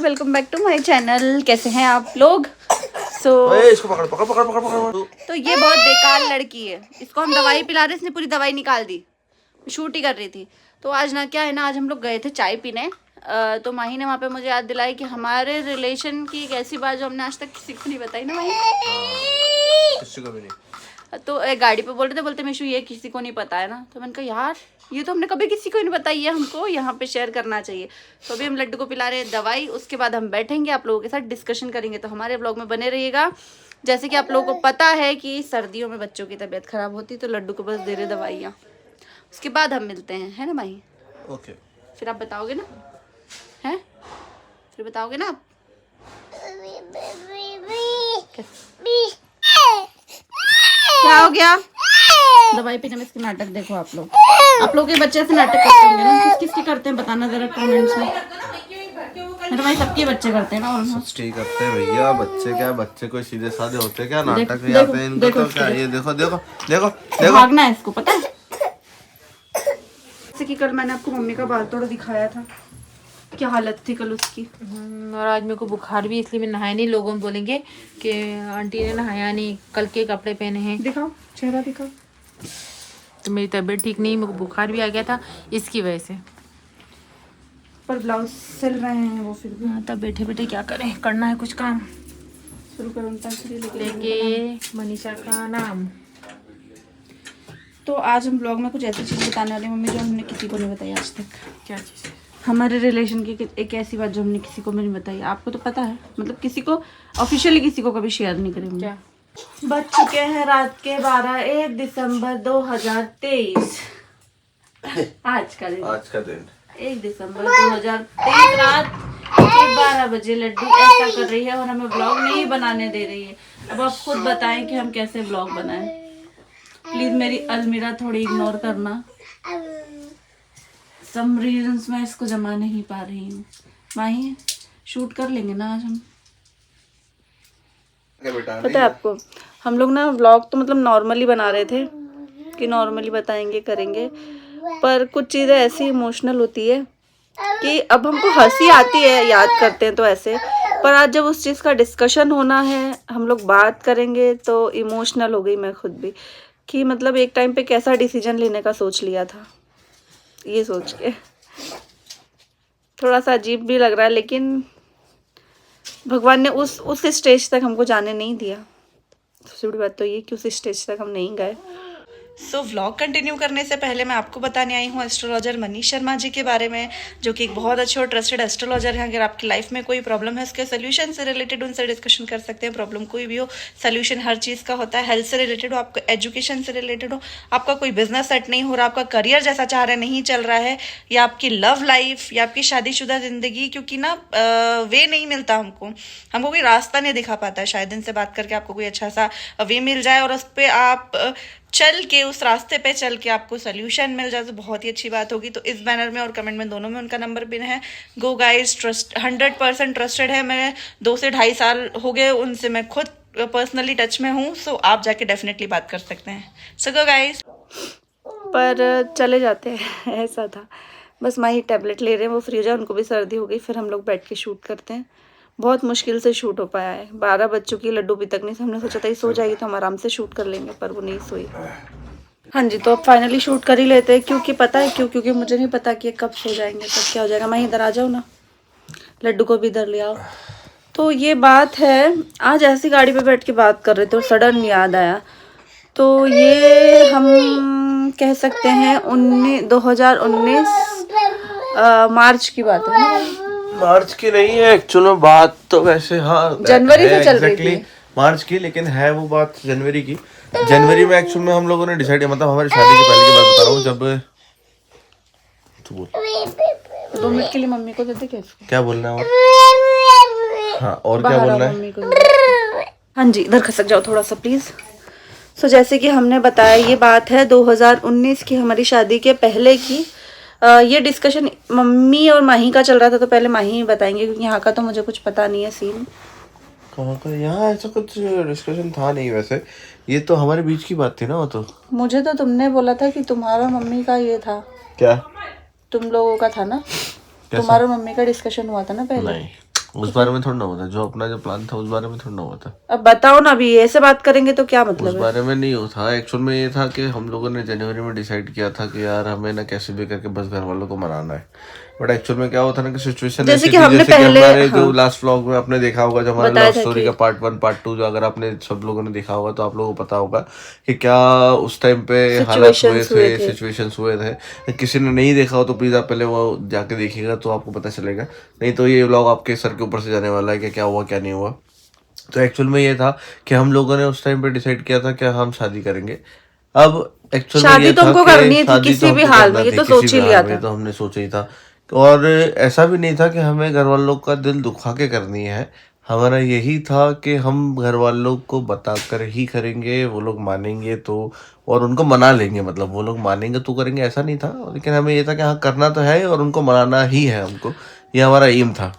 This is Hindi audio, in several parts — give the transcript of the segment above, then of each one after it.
Welcome back to my channel. कैसे हैं आप लोग? इसको पकड़ पकड़ पकड़ पकड़ पकड़। तो ये बहुत बेकार लड़की है, इसको हम दवाई पिला रहे, इसने पूरी दवाई निकाल दी। शूट ही कर रही थी। तो आज ना क्या है ना, आज हम लोग गए थे चाय पीने। तो माही ने वहाँ पे मुझे याद दिलाई कि हमारे रिलेशन की एक ऐसी बात जो हमने आज तक किसी को नहीं बताई ना माही। किसी को भी नहीं। तो एक गाड़ी पे बोल रहे थे, बोलते मिशू ये किसी को नहीं पता है ना। तो मैंने कहा यार ये तो हमने कभी किसी को नहीं बताई है, हमको यहाँ पे शेयर करना चाहिए। तो अभी हम लड्डू को पिला रहे हैं दवाई, उसके बाद हम बैठेंगे आप लोगों के साथ डिस्कशन करेंगे। तो हमारे ब्लॉग में बने रहिएगा। जैसे कि आप लोगों को पता है कि सर्दियों में बच्चों की तबीयत खराब होती है, तो लड्डू को बस दे रहे दवाइयाँ, उसके बाद हम मिलते हैं, है ना माही? ओके। फिर आप बताओगे ना, हैं? फिर बताओगे ना आप? क्या हो गया? दवाई पीने में इसके नाटक देखो आप लोग के बच्चे ऐसे नाटक करते होंगे ना। किस किस के करते हैं बताना जरा कमेंट्स में। मेरे भाई सबके बच्चे करते हैं ना ऑलमोस्ट। ठीक करते हैं भैया। बच्चे क्या, बच्चे कोई सीधे साधे होते क्या? नाटक भी आते हैं इनको तो क्या। ये देखो देखो देखो देखो, भागना है इसको, पता है? जैसे कि कल मैंने आपको मम्मी का बाल तोड़ दिखाया था, क्या हालत थी कल उसकी। और आज मेरे को बुखार भी, इसलिए मैं नहाया नहीं। लोगों बोलेंगे कि आंटी ने नहाया नहीं, कल के कपड़े पहने हैं। दिखाओ चेहरा दिखाओ। तो मेरी तबीयत ठीक नहीं, मेरे को बुखार भी आ गया था इसकी वजह से। पर ब्लाउज सिल रहे हैं वो, फिर भी हाँ, तब बैठे बैठे क्या करें, करना है कुछ काम। शुरू करो लेके मनीषा का नाम। तो आज हम ब्लॉग में कुछ ऐसी चीज़ बताने वाले हैं मम्मी, जो हमने किसी को नहीं बताई आज तक। क्या चीज़ है? हमारे रिलेशन की एक ऐसी बात जो हमने किसी को भी नहीं बताई। आपको तो पता है, मतलब किसी को ऑफिशियली किसी को कभी शेयर नहीं करेंगे। क्या? बज चुके हैं रात के 1 दिसंबर 2023। आज का दिन 1 दिसंबर 2023 रात के 12 बजे लड्डू ऐसा कर रही है और हमें ब्लॉग नहीं बनाने दे रही है। अब आप खुद बताएं कि हम कैसे ब्लॉग बनाएं। प्लीज मेरी अलमीरा थोड़ी इग्नोर करना। सम रीजंस मैं इसको जमा नहीं पा रही हूँ। माही शूट कर लेंगे ना आज हम। पता है आपको, हम लोग ना व्लॉग तो मतलब नॉर्मली बना रहे थे कि नॉर्मली बताएंगे करेंगे, पर कुछ चीज़ें ऐसी इमोशनल होती है कि अब हमको हंसी आती है याद करते हैं तो ऐसे, पर आज जब उस चीज़ का डिस्कशन होना है, हम लोग बात करेंगे, तो इमोशनल हो गई मैं खुद भी कि मतलब एक टाइम पे कैसा डिसीजन लेने का सोच लिया था। ये सोच के थोड़ा सा अजीब भी लग रहा है, लेकिन भगवान ने उस स्टेज तक हमको जाने नहीं दिया। सबसे बड़ी बात तो ये कि उस स्टेज तक हम नहीं गए। सो व्लॉग कंटिन्यू करने से पहले मैं आपको बताने आई हूँ एस्ट्रोलॉजर मनीष शर्मा जी के बारे में, जो कि एक बहुत अच्छे और ट्रस्टेड एस्ट्रोलॉजर हैं। अगर आपकी लाइफ में कोई प्रॉब्लम है, उसके सोल्यूशन से रिलेटेड उनसे डिस्कशन कर सकते हैं। प्रॉब्लम कोई भी हो, सोल्यूशन हर चीज़ का होता है। हेल्थ से रिलेटेड हो, आपका एजुकेशन से रिलेटेड हो, आपका कोई बिजनेस सेट नहीं हो रहा, आपका करियर जैसा चाह रहे नहीं चल रहा है, या आपकी लव लाइफ या आपकी शादीशुदा जिंदगी, क्योंकि ना वे नहीं मिलता हमको कोई रास्ता नहीं दिखा पाता है। शायद इनसे बात करके आपको कोई अच्छा सा वे मिल जाए और उस पर आप चल के, उस रास्ते पे चल के आपको सोल्यूशन मिल जाए तो बहुत ही अच्छी बात होगी। तो इस बैनर में और कमेंट में दोनों में उनका नंबर पिन है। गो गाइस, ट्रस्ट 100% ट्रस्टेड है। मैं 2 से 2.5 साल हो गए उनसे, मैं खुद पर्सनली टच में हूँ। सो आप जाके डेफिनेटली बात कर सकते हैं। सो गो गाइस। पर चले जाते हैं ऐसा था। बस माही टैबलेट ले रहे हैं, वो फ्री हो जाए, उनको भी सर्दी हो गई, फिर हम लोग बैठ के शूट करते हैं। बहुत मुश्किल से शूट हो पाया है। 12 बज चुकी है, लड्डू भी तक नहीं। हमने सोचा था ये सो जाएगी तो हम आराम से शूट कर लेंगे, पर वो नहीं सोई। हाँ जी, तो अब फाइनली शूट कर ही लेते हैं। क्योंकि पता है क्यों? क्योंकि मुझे नहीं पता कि कब सो जाएंगे, कब क्या हो जाएगा। मैं इधर आ जाऊँ ना, लड्डू को भी इधर ले आओ। तो ये बात है, आज ऐसी गाड़ी पे बैठ के बात कर रहे थे और सडन याद आया। तो ये हम कह सकते हैं 2019 मार्च की बात है ना? मार्च की नहीं है एक्चुअली बात तो, वैसे हाँ जनवरी से चल रही थी मार्च की, लेकिन है वो बात जनवरी की। जनवरी में एक्चुअली में हम लोगों ने डिसाइड, मतलब हमारी शादी के पहले की बात बता रहा हूँ, जब तो बोल 2 मिनट के लिए मम्मी को दे दे। क्या बोलना है और? हाँ, और क्या बोलना है? मम्मी को। हाँ जी, इधर खसक जाओ थोड़ा सा प्लीज। सो जैसे कि हमने बताया, ये बात है 2019 की, हमारी शादी के पहले की। ये डिस्कशन मम्मी और माही का चल रहा था, तो पहले माही ही बताएंगे क्योंकि यहाँ का तो मुझे कुछ पता नहीं है सीन। कहाँ का? यहाँ ऐसा कुछ डिस्कशन था नहीं वैसे, ये तो हमारे बीच की बात थी ना। वो तो मुझे तो तुमने बोला था कि तुम्हारा मम्मी का ये था। क्या? तुम लोगों का था ना, तुम्हारा मम्मी का डिस्कशन हुआ था ना पहले। नहीं, उस बारे में थोड़ा ना हुआ था, जो अपना जो प्लान था उस बारे में थोड़ा ना हुआ था। अब बताओ ना, अभी ऐसे बात करेंगे तो क्या मतलब उस है? बारे में नहीं हुआ था। एक्चुअल में ये था कि हम लोगों ने जनवरी में डिसाइड किया था कि यार हमें ना कैसे भी करके बस घर वालों को मनाना है। बट एक्चुअल में क्या हुआ था ना कि सिचुएशन जैसे ऐसी कि थी, हमने जैसे कि पहले, हमारे जो हाँ, लास्ट व्लॉग में आपने देखा होगा, जो हमारे बताया लव था स्टोरी कि का पार्ट 1 पार्ट 2 जो अगर आपने सब लोगों ने देखा होगा तो आप लोगों को पता होगा कि क्या उस टाइम पे हालात हुए सिचुएशंस हुए थे, थे। सिचुएशंस हुए थे। किसी ने नहीं देखा हो तो प्लीज आप पहले वो जाके देखिएगा तो आपको पता चलेगा, नहीं तो ये व्लॉग आपके सर के ऊपर से जाने वाला है कि क्या हुआ क्या नहीं हुआ। तो एक्चुअल में ये था कि हम लोगों ने उस टाइम पे डिसाइड किया था कि हम शादी करेंगे। अब एक्चुअल में शादी ये तो था हमको कि करनी थी शादी तो किसी भी हमको हाल में, करना ये थी तो किसी सोच भी ही हाल लिया में, था। तो हमने सोचा ही था। और ऐसा भी नहीं था कि हमें घर वालों का दिल दुखा के करनी है, हमारा यही था कि हम घर वालों को बताकर ही करेंगे, वो लोग मानेंगे तो, और उनको मना लेंगे, मतलब वो लोग मानेंगे तो करेंगे ऐसा नहीं था, लेकिन हमें ये था कि हाँ करना तो है और उनको मनाना ही है हमको, ये हमारा एम था।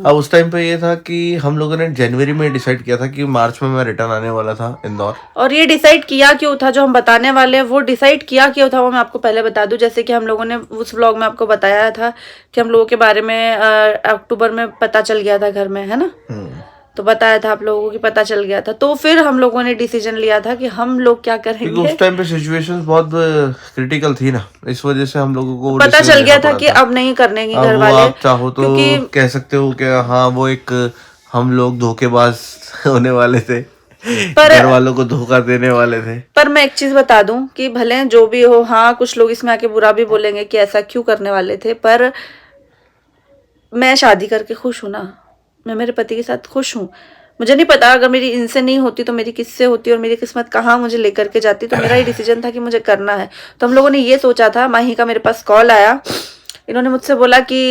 अब उस टाइम पे ये था कि हम लोगों ने जनवरी में डिसाइड किया था कि मार्च में मैं रिटर्न आने वाला था इंदौर। और ये डिसाइड किया क्यों था, जो हम बताने वाले हैं वो डिसाइड किया क्यों था, वो मैं आपको पहले बता दूं। जैसे कि हम लोगों ने उस व्लॉग में आपको बताया था कि हम लोगों के बारे में अक्टूबर में पता चल गया था घर में, है ना? तो बताया था आप लोगों को कि पता चल गया था, तो फिर हम लोगों ने डिसीजन लिया था कि हम लोग क्या क्योंकि करेंगे। उस टाइम पे सिचुएशंस बहुत क्रिटिकल थी ना, इस वजह से हम लोगों को वो पता डिसीजन चल लेना गया था पड़ा कि था। अब नहीं करने की अब घर वो वाले, आप चाहो तो क्योंकि कह सकते हो कि हाँ वो एक हम लोग धोखेबाज होने वाले थे, पर घर वालों को धोखा देने वाले थे। पर मैं एक चीज बता दूं कि भले जो भी हो, हाँ कुछ लोग इसमें आके बुरा भी बोलेंगे कि ऐसा क्यों करने वाले थे, पर मैं शादी करके खुश हूं ना, मैं मेरे पति के साथ खुश हूँ। मुझे नहीं पता अगर मेरी इनसे नहीं होती तो मेरी किससे होती और मेरी किस्मत कहाँ मुझे लेकर के जाती, तो मेरा ये डिसीजन था कि मुझे करना है। तो हम लोगों ने ये सोचा था, माही का मेरे पास कॉल आया, इन्होंने मुझसे बोला कि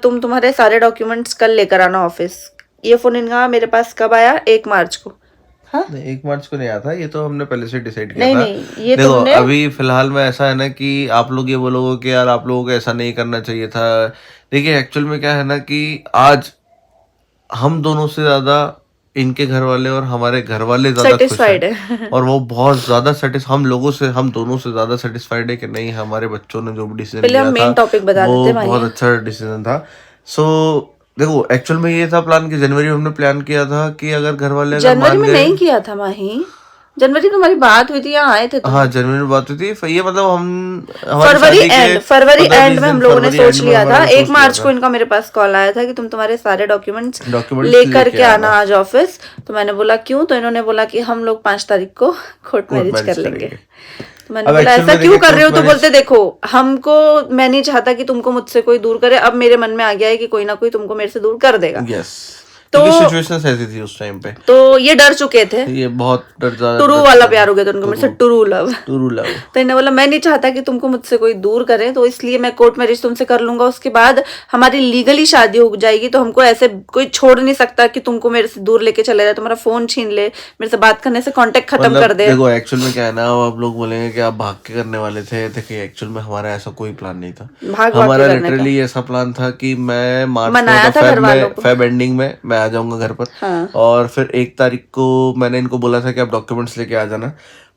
तुम्हारे सारे डॉक्यूमेंट्स कल लेकर आना ऑफिस। ये फोन इनका मेरे पास कब आया? 1 मार्च को। हाँ नहीं 1 मार्च को नहीं आया था, ये तो हमने पहले से डिसाइड किया नहीं था। नहीं, ये देखो तुमने, अभी फिलहाल में ऐसा है ना कि आप लोग ये बोलोगे कि यार आप लोगों को ऐसा नहीं करना चाहिए था। देखिए एक्चुअल में क्या है ना कि आज हम दोनों से ज्यादा इनके घर वाले और हमारे घर वाले ज्यादा खुश सेटिस्फाइड हैं, है। और वो बहुत ज्यादा हम लोगों से, हम दोनों से ज्यादा सेटिस्फाइड है कि नहीं हमारे बच्चों ने जो भी डिसीजन पहले हम लिया था मेन टॉपिक बता वो देते माही। बहुत अच्छा डिसीजन था। सो देखो एक्चुअल में ये था प्लान कि जनवरी में हमने प्लान किया था कि अगर घर वाले अगर जनवरी मान में गए। नहीं किया था माही, जनवरी में हमारी बात हुई थी, यहाँ आए थे तुम। हाँ जनवरी में बात हुई थी, ये मतलब हम हमारी शादी के फरवरी 15-20 एंड में हम दिन लोगों ने फरवरी सोच एंड में लिया था। हमारे 1 सोच लिया मार्च था। को इनका मेरे पास कॉल आया था कि तुम तुम्हारे सारे डॉक्यूमेंट्स डॉक्यूमेंट्स लेकर लेके के आना आना, आज ऑफिस। तो मैंने बोला क्यों? तो इन्होंने बोला कि हम लोग 5 तारीख को कोर्ट कोर्ट मैरिज मैरिज कर लेंगे। करेंगे। तो मैंने अब बोला एक्चुअल ऐसा में क्यों देखिए कर रहे हो? कोर्ट तो मैरिज, बोलते देखो हमको, मैं नहीं चाहता कि तुमको मुझसे कोई दूर करे, अब मेरे मन में आ गया है कि कोई ना कोई तुमको मेरे से दूर कर देगा। यस, तो क्योंकि सिचुएशंस ऐसी थी उस टाइम पे, तो ये डर चुके थे, ये बहुत ज्यादा टुरू वाला प्यार हो गया था उनको मेरे से, टुरू लव। टुरू लव। तो इन्होंने बोला मैं नहीं चाहता कि तुमको मुझसे कोई दूर करे, तो इसलिए मैं कोर्ट मैरिज तुमसे कर लूंगा, उसके बाद हमारी लीगली शादी हो जाएगी, तो हमको ऐसे कोई छोड़ नहीं सकता कि तुमको मेरे से दूर लेके चले जाए, तुम्हारा फोन छीन ले, मेरे से बात करने से कांटेक्ट खत्म मतलब कर दे। देखो एक्चुअल में क्या है ना, अब लोग बोलेंगे कि आप भाग के करने वाले थे, देखिए एक्चुअल में हमारा ऐसा कोई प्लान नहीं था। भाग के हमारा करने का लिटरली ऐसा प्लान था कि मैं मार्च मनाया था घर वालों को। फेब एंडिंग में मैं आ जाऊंगा घर पर। हाँ। और फिर 1 तारीख को मैंने इनको बोला था कि आप डॉक्यूमेंट्स लेके आ जाना।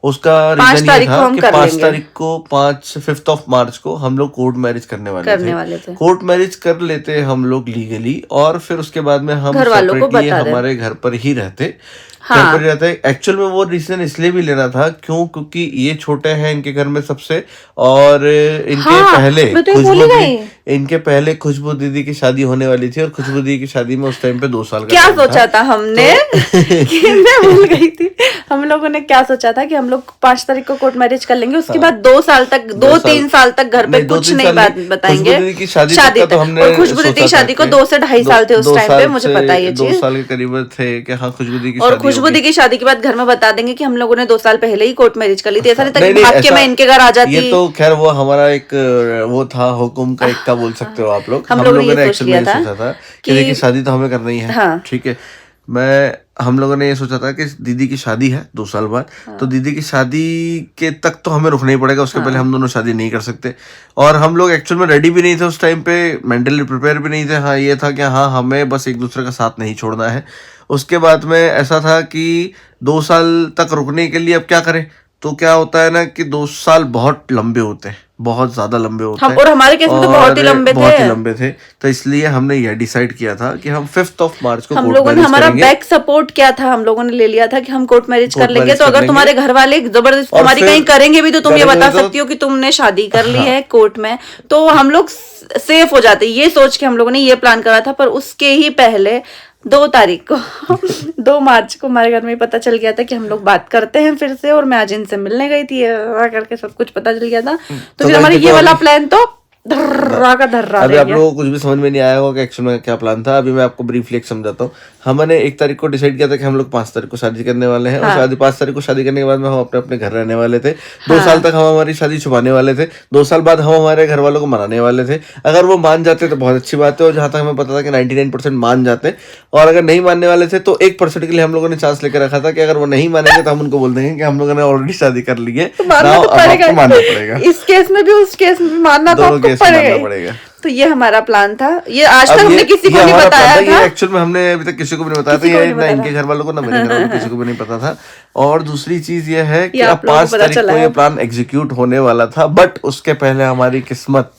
उसका 5 रीजन ये तारीख को था हम कि कर 5 लेंगे। तारीख को 5 ऑफ मार्च को हम लोग कोर्ट मैरिज करने वाले थे। कोर्ट मैरिज कर लेते हम लोग लीगली, और फिर उसके बाद में हम घर वालों को सेपरेटली बता दें। हमारे घर पर ही रहते। हाँ। घर पर ही रहते। एक्चुअल में वो डिसीजन इसलिए भी लेना था क्योंकि ये छोटे हैं इनके घर में सबसे, और इनके हाँ, पहले मैं तो ये बोल ही रही। इनके पहले खुशबू दीदी की शादी होने वाली थी, और खुशबू दीदी की शादी में उस टाइम पे 2 साल का क्या टाइम सोचा था हमने कि मैं भूल गई थी, हम लोगों ने क्या सोचा था कि हम लोग 5 तारीख को कोर्ट मैरिज कर लेंगे, उसके बाद 2 साल तक 2-3 साल तक घर पे कुछ नहीं बात बताएंगे। खुशबू दीदी की शादी तक तो हमने और खुशबू दीदी की शादी को 2 से 2.5 साल थे उस टाइम पे, मुझे पता है ये 2 चीज। साल के करीब थे कि हाँ खुशबू दी की और शादी खुशबू होगी। दी की शादी के बाद घर में बता देंगे कि हम लोगों ने 2 साल पहले ही कोर्ट मैरिज कर ली थी, ऐसा नहीं था कि नहीं, भाग के ऐसा- मैं इनके घर आ जाती। ये तो खैर वो हमारा एक वो था, हुक्म का इक्का बोल सकते हो आप लोग। हम हम लोगों लोगों ने ने ये सोच एक्चुअल में लिया ये था सोचा था कि कि- देखिए शादी तो हमें करना ही है। हाँ। ठीक है, हम लोगों ने ये सोचा था कि दीदी की शादी है 2 साल बाद, तो दीदी की शादी के तक तो हमें रुकना ही पड़ेगा, उसके पहले हम दोनों शादी नहीं कर सकते। और हम लोग एक्चुअल में रेडी भी नहीं थे उस टाइम पे, मेंटली प्रिपेयर भी नहीं थे। हाँ ये था कि हाँ हमें बस एक दूसरे का साथ नहीं छोड़ना है। उसके बाद में ऐसा था कि 2 साल तक रुकने के लिए अब क्या करें, तो क्या होता है ना कि 2 साल बहुत लंबे होते हैं, बहुत ज्यादा लंबे होते हैं। और हमारे केस में तो बहुत ही लंबे थे। बहुत ही लंबे थे। तो इसलिए हमने यह डिसाइड किया था कि हम 5 मार्च को हम कोर्ट लोगों ने मैरिज हमारा करेंगे। बैक सपोर्ट किया था, हम लोगों ने ले लिया था कि हम कोर्ट मैरिज कर कोर्ट लेंगे। मैरिज तो कर अगर लेंगे। तुम्हारे घर वाले जबरदस्ती और तुम्हारी फिर कहीं करेंगे भी तो तुम ये करेंगे बता तो- सकती हो कि तुमने शादी कर ली है कोर्ट में, तो हम लोग सेफ हो जाते। ये सोच के हम लोगों ने ये प्लान करा था। पर उसके ही पहले 2 तारीख को 2 मार्च को हमारे घर में पता चल गया था कि हम लोग बात करते हैं फिर से। और मैं आज इनसे मिलने गई थी, करके सब कुछ पता चल गया था। तो फिर हमारा ये वाला प्लान तो धर्रा का धर्रा अभी रह आप गया। लोगों को कुछ भी समझ में नहीं आया होगा कि एक्चुअल में क्या प्लान था। अभी मैं आपको ब्रीफली एक समझाता हूँ। हमने 1 तारीख को डिसाइड किया था कि हम लोग 5 तारीख को शादी करने वाले हैं। और शादी 5 तारीख को शादी करने के बाद में हम अपने अपने घर रहने वाले थे। 2 साल तक हम हमारी शादी छुपाने वाले थे। 2 साल बाद हम हमारे घर वालों को मनाने वाले थे। अगर वो मान जाते तो बहुत अच्छी बात है। और जहां तक हमें पता था कि 99% मान जाते। और अगर नहीं मानने वाले थे तो 1% के लिए हम लोगों ने चांस लेकर रखा था कि अगर वो नहीं मानेंगे तो हम उनको बोल देंगे कि हम लोगों ने ऑलरेडी शादी कर ली है, मानना तो अब आपको मानना पड़ेगा। इस केस में भी उस केस में भी मानना तो दोनों आपको केस में मानना पड़ेगा। पड़ेगा। तो ये हमारा प्लान था। ये आज अब तक हमने किसी को नहीं हमारा बताया plan था। ये एक्चुअल में हमने अभी तक किसी को भी नहीं बताया था। किसी को ये नहीं ना बताया इनके घर वालों को ना मेरे घर वालों को किसी को भी नहीं पता था। और दूसरी चीज ये है कि ये अब आप लोगों को 5 पता तारीख चला को है। ये प्लान एग्जीक्यूट होने वाला था। बट उसके पहले हमारी किस्मत,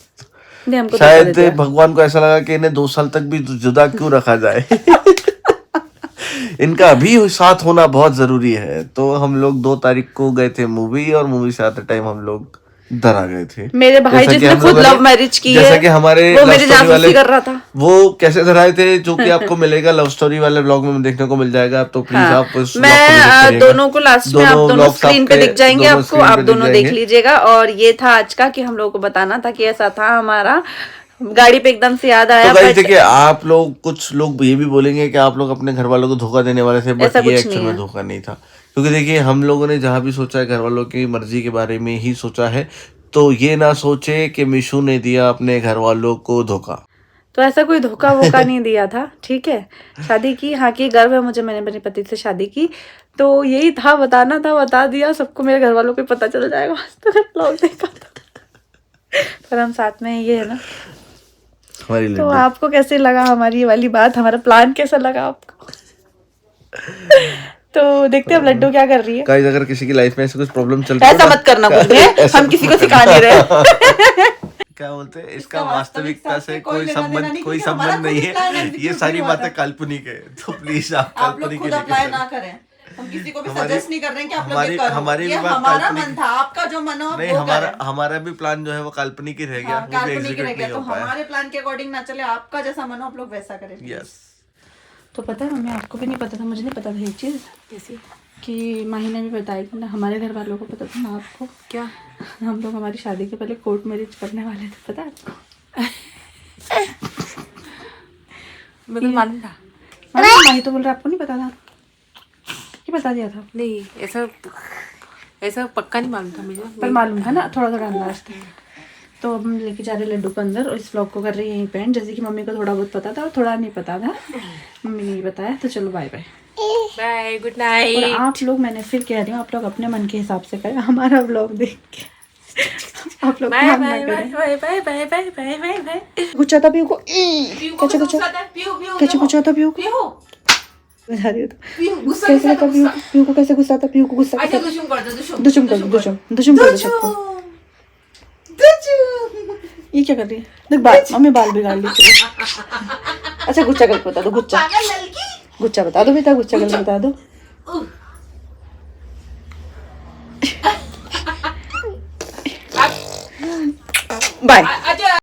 ने हमको धोखा शायद दे दिया। भगवान को ऐसा लगा कि इन्हें 2 साल तक भी जुदा क्यों रखा जाए। इनका अभी साथ होना बहुत जरूरी है। तो हम लोग 2 तारीख को गए थे मूवी, और मूवी से आते टाइम हम लोग इधर आ गए थे। मेरे भाई जैसा कि जिसने हम खुद लोगों ने- लव मैरिज की जैसा है, कि हमारे वो love मेरी story जासूसी वाले- कर रहा था। वो कैसे धराए थे जो कि आपको मिलेगा लव स्टोरी वाले व्लॉग में देखने को मिल जाएगा। तो प्लीज हाँ, आप उस vlog को visit मैं करिएगा। दोनों को लास्ट में आप दोनों vlogs स्क्रीन पे आपके दिख जाएंगे दोनों आपको, screen आप पे दिख दोनों देख जाएंगे। लीजिएगा। और ये था आज का कि हम लोगों को बताना था कि ऐसा था हमारा। गाड़ी पे एकदम से याद आया। तो गाइस but देखिए, आप लोग कुछ लोग ये भी बोलेंगे कि आप लोग अपने घर वालों को धोखा देने वाले थे, बट ऐसा ये कुछ एक्चुअल नहीं में है। धोखा नहीं था। क्योंकि देखिए, हम लोगों ने जहाँ भी सोचा है घर वालों की मर्जी के बारे में ही सोचा है। तो ये ना सोचे कि मिशू ने दिया अपने घर वालों को धोखा। तो ऐसा कोई धोखा वोखा नहीं दिया था। ठीक है, शादी की, हाँ की गर्व है मुझे, मैंने अपने पति से शादी की। तो यही था, बताना था, बता दिया सबको। मेरे घर वालों को पता चल जाएगा तो ब्लॉग देखा था। पर हम साथ में ये है ना। हमारी तो लड्डू। आपको कैसे लगा हमारी ये वाली बात, हमारा प्लान कैसा लगा आपको? तो देखते हैं अब लड्डू क्या कर रही है। गाइस, अगर किसी की लाइफ में ऐसे कुछ प्रॉब्लम चल रही है ऐसा मत करना कुछ भी, हम किसी को सिखा नहीं रहे। क्या बोलते हैं, इसका वास्तविकता से कोई संबंध नहीं है। ये सारी बातें काल्पनिक है। तो प्लीज आप आप लोग काल्पनिक खुद के अप्लाई लेके ना करें। हम किसी को भी हमारी- सजेस्ट नहीं कर रहे हैं कि आप लोग ये हमारी- करो। हमारी ये भी बात हमारा काल्पनिक- मन था, आपका जो मन हो नहीं, वो करें। हमारा भी प्लान जो है वो काल्पनिक ही रह गया। हाँ, वो भी काल्पनिक एग्जीक्यूट रह गया। नहीं तो हो पाया। हमारे प्लान के अकॉर्डिंग ना चले, आपका जैसा मन हो आप लोग वैसा करें। यस। तो पता है मम्मी, आपको भी नहीं पता था, मुझे नहीं पता था ये चीज़ कैसी, कि माही ने भी बताई कि ना हमारे घर वालों को पता था ना आपको। क्या हम लोग हमारी शादी के पहले कोर्ट मैरिज करने वाले थे, पता है आपको? मेरे को मालूम था। माही तो बोल रहा आपको नहीं पता था, कि बता दिया था। नहीं, ऐसा पक्का नहीं मालूम था मुझे। पर मालूम था ना, थोड़ा थोड़ा अंदाज था। तो अब हम लेके जा रहे लड्डू को अंदर, और इस व्लॉग को कर रही है यहीं पे एंड। जैसे कि मम्मी को थोड़ा बहुत पता था और थोड़ा नहीं पता था, मम्मी ने नहीं बताया। तो चलो बाय बाय बाय, गुड और नाइट। आप लोग, मैंने फिर कह रही हूँ, आप लोग अपने मन के हिसाब से करें हमारा व्लॉग देख के। आप लोग बाय ध्यान ना बाय करें। Bye bye bye bye bye bye bye. गुच्छा था पीहू को, कैसे गुच्छा था पीहू को, बता रही हो तो कैसे था पीहू को, कैसे गुस्सा था पीहू को, गुस्सा कैसे, दुशुम कर दो सबको। ये क्या कर रही है? देख बाल, मम्मी बाल बिगाड़ ली। अच्छा गुच्छा गलत बता दो, गुच्छा बता दो बेटा, गुच्छा गलत बता दो। बाय।